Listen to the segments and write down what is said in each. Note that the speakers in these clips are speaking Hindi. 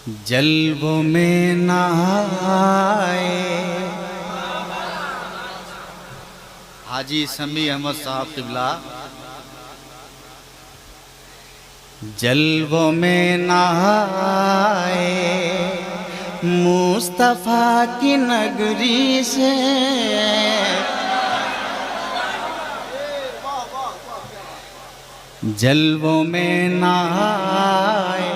जल्बों में नहाए हाजी समी अहमद साहब किबला। जल्बों में नहाए मुस्तफा की नगरी से, जल्बों में नहाए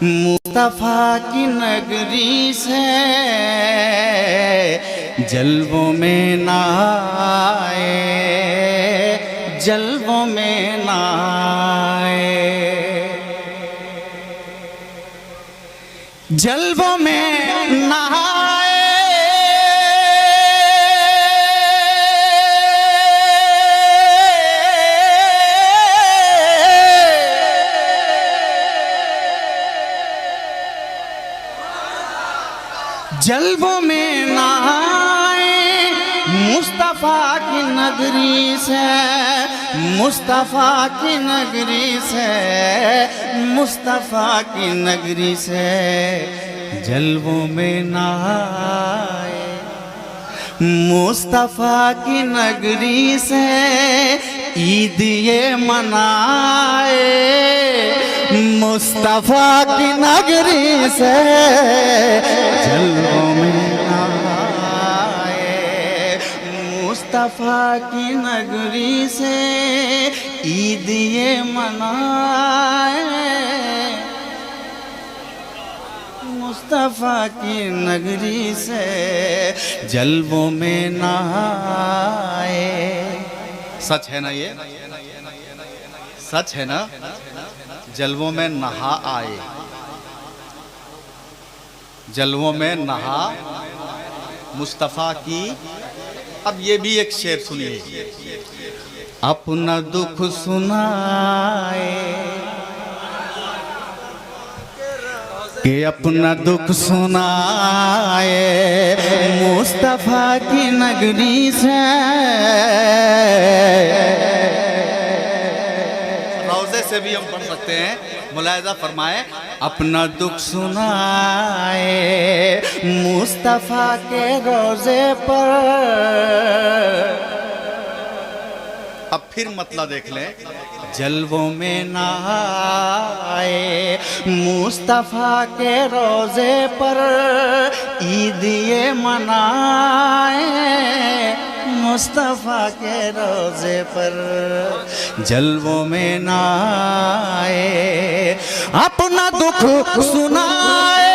मुस्तफा की नगरी से, जल्बों में नहाए, जल्बों में नहाए, जल्बों में नहाए, जल्बों में नहाए मुस्तफा की नगरी से, मुस्तफा की नगरी से, मुस्तफा की नगरी से, जल्बों में नहाए मुस्तफा की नगरी से, ईद ये मनाए मुस्तफा की नगरी से, जल्बों में नहाए मुस्तफा की नगरी से, ईद ये मनाए मुस्तफा की नगरी से, जल्बों में नहाए। सच है ना ये? सच है ना? जल्बों में नहा आए, जल्बों में नहा मुस्तफा की। अब ये भी एक शेर सुनिए। अपना दुख सुनाए कि अपना दुख सुनाए मुस्तफा की नगरी से, रोज़े से भी हम पढ़ सकते हैं, मुलाहिज़ा फरमाए। अपना दुख सुनाए मुस्तफा के रोज़े पर। अब फिर मतलब देख लें। जल्बों में नहाए मुस्तफा के रोज़े पर, ईद ये मनाए मुस्तफा के रोज़े पर, जल्बों में नहाए अपना दुख सुनाए।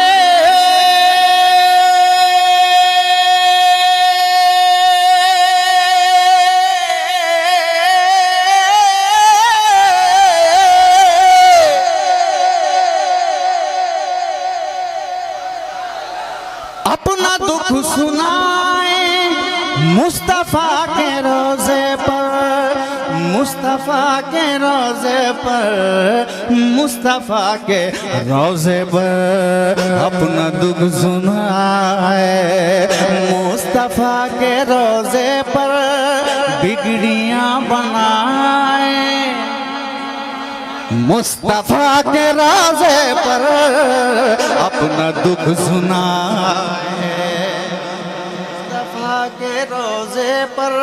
अपना दुख सुनाए मुस्तफा के रोज़े पर, मुस्तफा के रोज़े पर, मुस्तफा के रोज़े पर, अपना दुख सुनाए मुस्तफा के रोज़े पर, बिगड़ियां बनाए मुस्तफा के रोज़े पर, अपना दुख सुनाए मुस्तफा के रोज़े पर,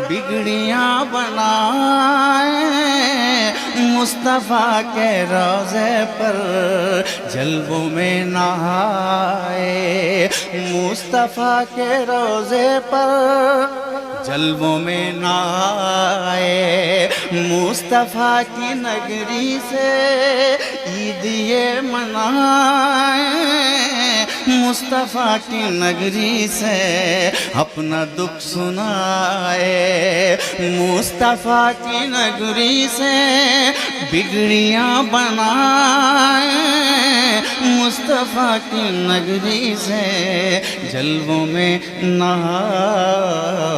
बिगड़ियां बनाए मुस्तफा के रोज़े पर, जल्बों में नहाए मुस्तफा के रोज़े पर, जल्बों में नहाए मुस्तफा की नगरी से, ईद ये मनाए मुस्तफा की नगरी से, अपना दुख सुनाए मुस्तफा की नगरी से, बिगड़ियां बनाए मुस्तफा की नगरी से, जल्बों में नहाए।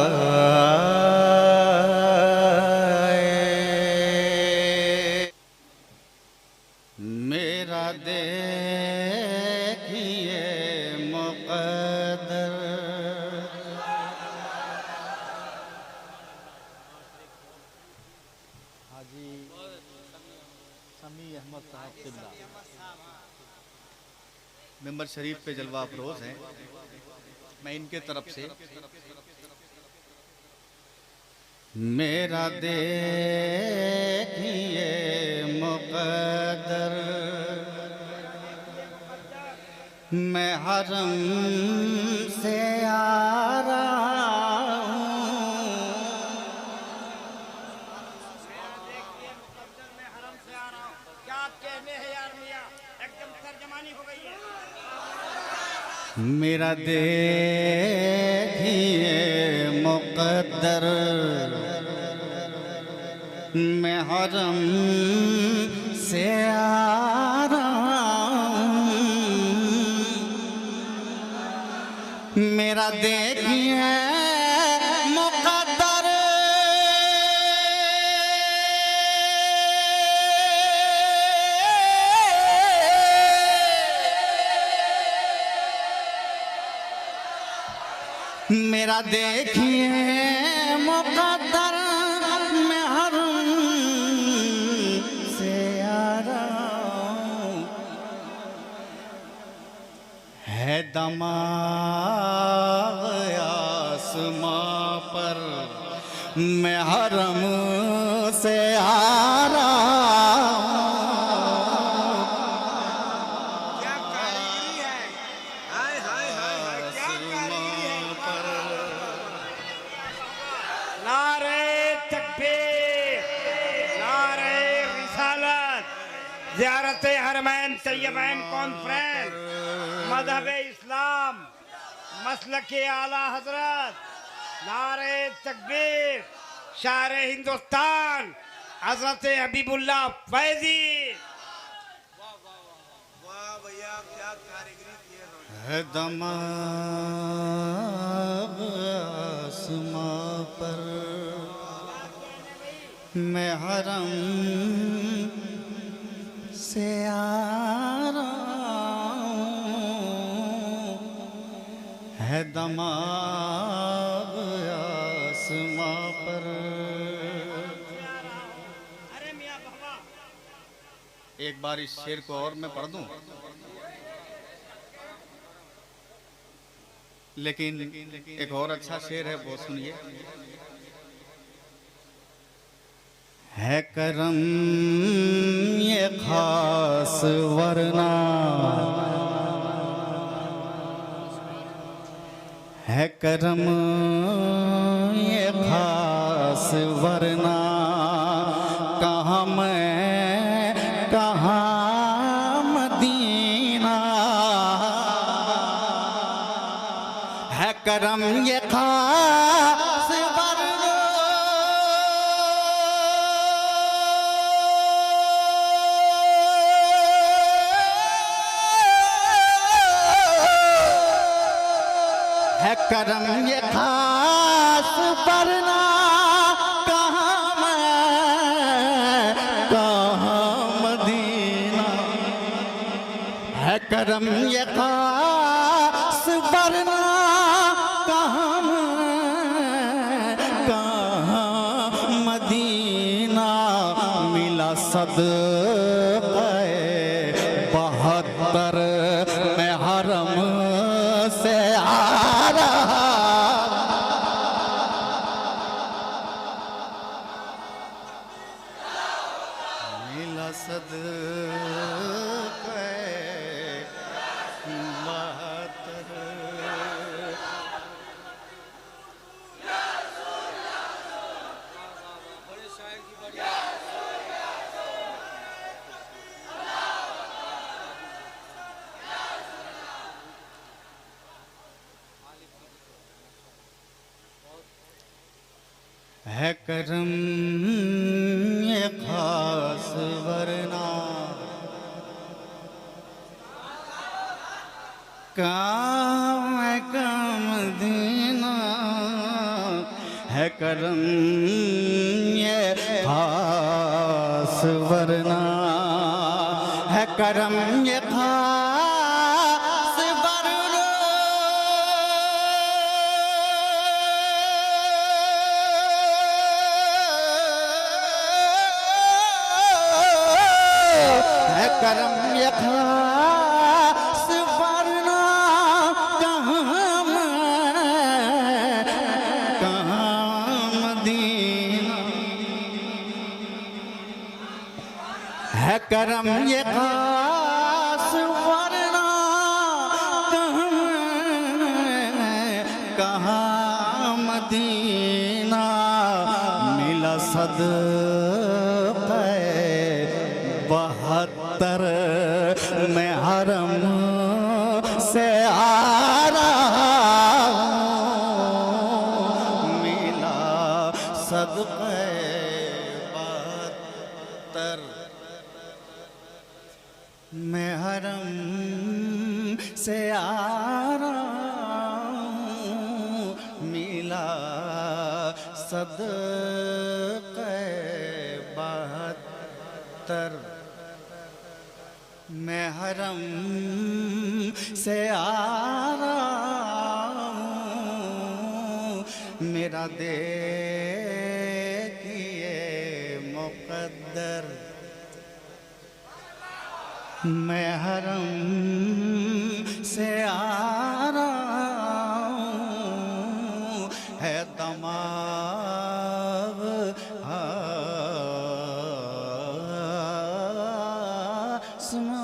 मेरा देखिए मुक़द्दर, हाजी समी अहमद साहब किबला। मेंबर शरीफ पे जलवा अफरोज हैं, मैं इनके तरफ से मेरा देखिए मुक़द्दर मैं हरम से आ रहा हूँ, क्या कहने हैं यार मियां, एकदम तर्जमानी हो गई है। मेरा देखिए मुक़द्दर मैं हरम से आ रहा हूँ, मेरा देखिए मुक़द्दर मेरा देखिए मुक़द्दर मैं हरम से आ रहा हूँ, है दमाग आसमां पर मैं हरम से आ रहा हूँ। क्या कारीगरी है, हाय हाय हाय हाय, क्या कारीगरी है। नारे तकबीर, नारे रिसालत, ज़ियारत हरमैन तैयबैन कॉन्फ्रेंस, मज़हब इस्लाम, मसलक आला हजरत, नारे तकबीर, शार हिंदुस्तान हजरत हबीबुल्लाह फैजी। वाह भैया क्या कारीगरी की है। है दमाग आसमां पर मैं हरम से आ रहा हूँ, है दमाग आसमां पर। अरे मियां बाबा, एक बार इस शेर को और मैं पढ़ दूं, लेकिन एक और अच्छा शेर है वो सुनिए। है करम ये खास वरना है करम ये खास वरना कहाँ मैं कहाँ मदीना, है करम ये खास वरना है करम ये खास वरना कहाँ मैं कहाँ मदीना, है करम ये खास वरना कहाँ मैं कहाँ मदीना, मिला सदक़े 72 मैं हरम से आ रहा, मिला सदक़े 72। है करम ये खास वरना काम कम दीना, है करम ये खास वरना है करम ये खास वरना है करम ये खास वरना करम ये खास वरना कहाँ मदीना मिला सदक़े 72 मैं हरम से आ रहा हूँ मिला सदक़े 72 मैं हरम से आ रहा हूँ मिला सदक़े 72 मैं हरम से आ रहा हूँ मेरा देखिए मुक़द्दर मैं हरम से आ रहा हूँ है दमाग आसमां